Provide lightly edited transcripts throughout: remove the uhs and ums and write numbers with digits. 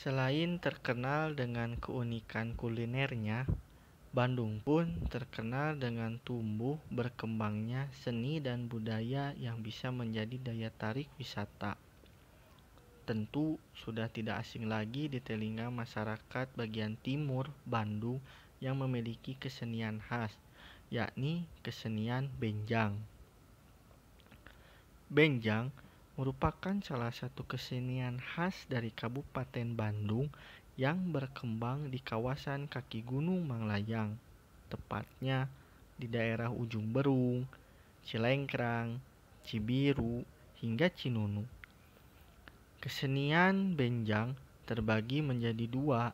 Selain terkenal dengan keunikan kulinernya, Bandung pun terkenal dengan tumbuh berkembangnya seni dan budaya yang bisa menjadi daya tarik wisata. Tentu sudah tidak asing lagi di telinga masyarakat bagian timur Bandung yang memiliki kesenian khas, yakni kesenian benjang. Benjang merupakan salah satu kesenian khas dari Kabupaten Bandung yang berkembang di kawasan kaki Gunung Manglayang, tepatnya di daerah Ujung Berung, Cilengkrang, Cibiru, hingga Cinunu. Kesenian benjang terbagi menjadi dua,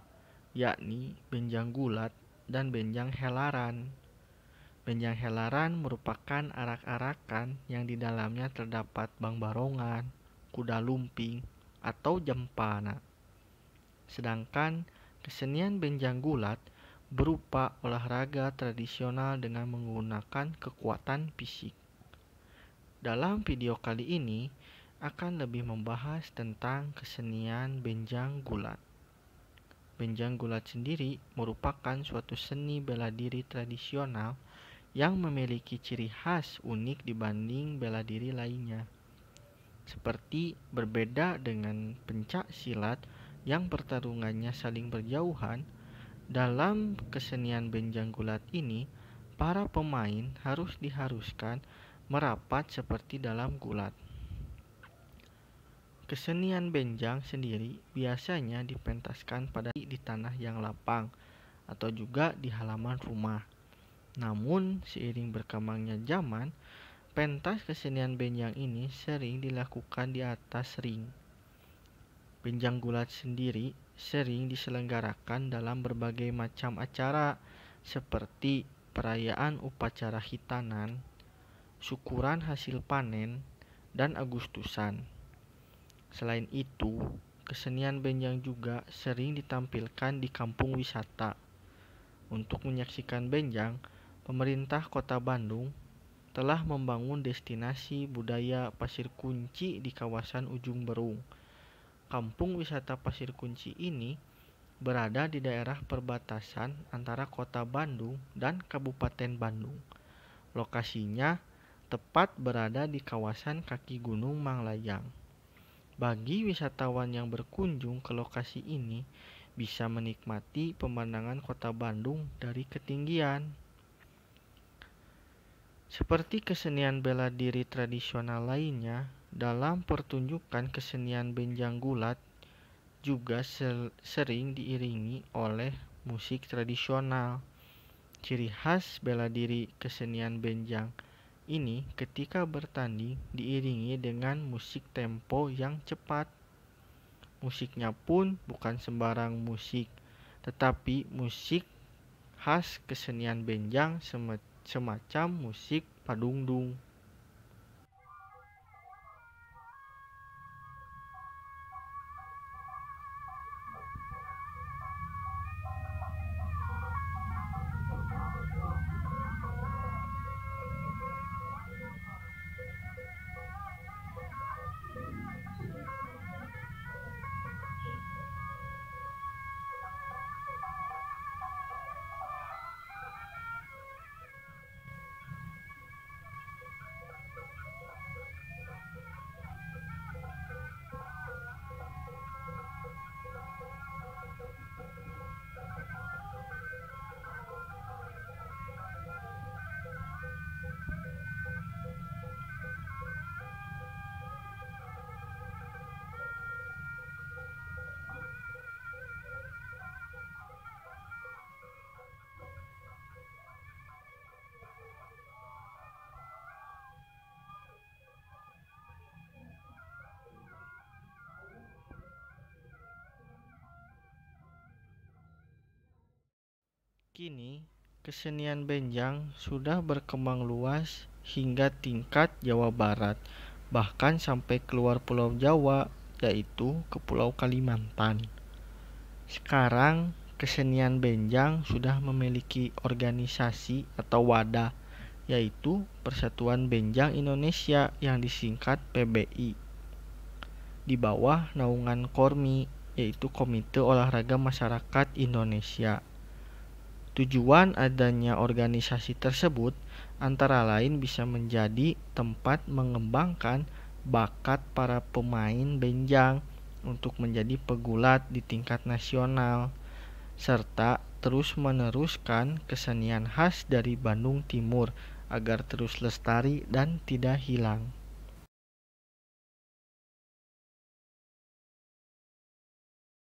yakni benjang gulat dan benjang helaran. Benjang helaran merupakan arak-arakan yang di dalamnya terdapat bang barongan, kuda lumping, atau jempana. Sedangkan kesenian benjang gulat berupa olahraga tradisional dengan menggunakan kekuatan fisik. Dalam video kali ini akan lebih membahas tentang kesenian benjang gulat. Benjang gulat sendiri merupakan suatu seni bela diri tradisional yang memiliki ciri khas unik dibanding bela diri lainnya. Seperti berbeda dengan pencak silat yang pertarungannya saling berjauhan, dalam kesenian benjang gulat ini, para pemain diharuskan merapat seperti dalam gulat. Kesenian benjang sendiri biasanya dipentaskan di tanah yang lapang atau juga di halaman rumah. Namun, seiring berkembangnya zaman, pentas kesenian benjang ini sering dilakukan di atas ring. Benjang gulat sendiri sering diselenggarakan dalam berbagai macam acara seperti perayaan upacara hitanan, syukuran hasil panen, dan Agustusan. Selain itu, kesenian benjang juga sering ditampilkan di kampung wisata. Untuk menyaksikan benjang, pemerintah Kota Bandung telah membangun destinasi budaya Pasir Kunci di kawasan Ujung Berung. Kampung wisata Pasir Kunci ini berada di daerah perbatasan antara Kota Bandung dan Kabupaten Bandung. Lokasinya tepat berada di kawasan kaki Gunung Manglayang. Bagi wisatawan yang berkunjung ke lokasi ini, bisa menikmati pemandangan Kota Bandung dari ketinggian. Seperti kesenian bela diri tradisional lainnya, dalam pertunjukan kesenian benjang gulat juga sering diiringi oleh musik tradisional. Ciri khas bela diri kesenian benjang ini ketika bertanding diiringi dengan musik tempo yang cepat. Musiknya pun bukan sembarang musik, tetapi musik khas kesenian benjang semacam musik padungdung. Kini, kesenian benjang sudah berkembang luas hingga tingkat Jawa Barat, bahkan sampai keluar Pulau Jawa, yaitu ke Pulau Kalimantan. Sekarang, kesenian benjang sudah memiliki organisasi atau wadah, yaitu Persatuan Benjang Indonesia yang disingkat PBI. Di bawah naungan Kormi, yaitu Komite Olahraga Masyarakat Indonesia. Tujuan adanya organisasi tersebut antara lain bisa menjadi tempat mengembangkan bakat para pemain benjang untuk menjadi pegulat di tingkat nasional, serta terus meneruskan kesenian khas dari Bandung Timur agar terus lestari dan tidak hilang.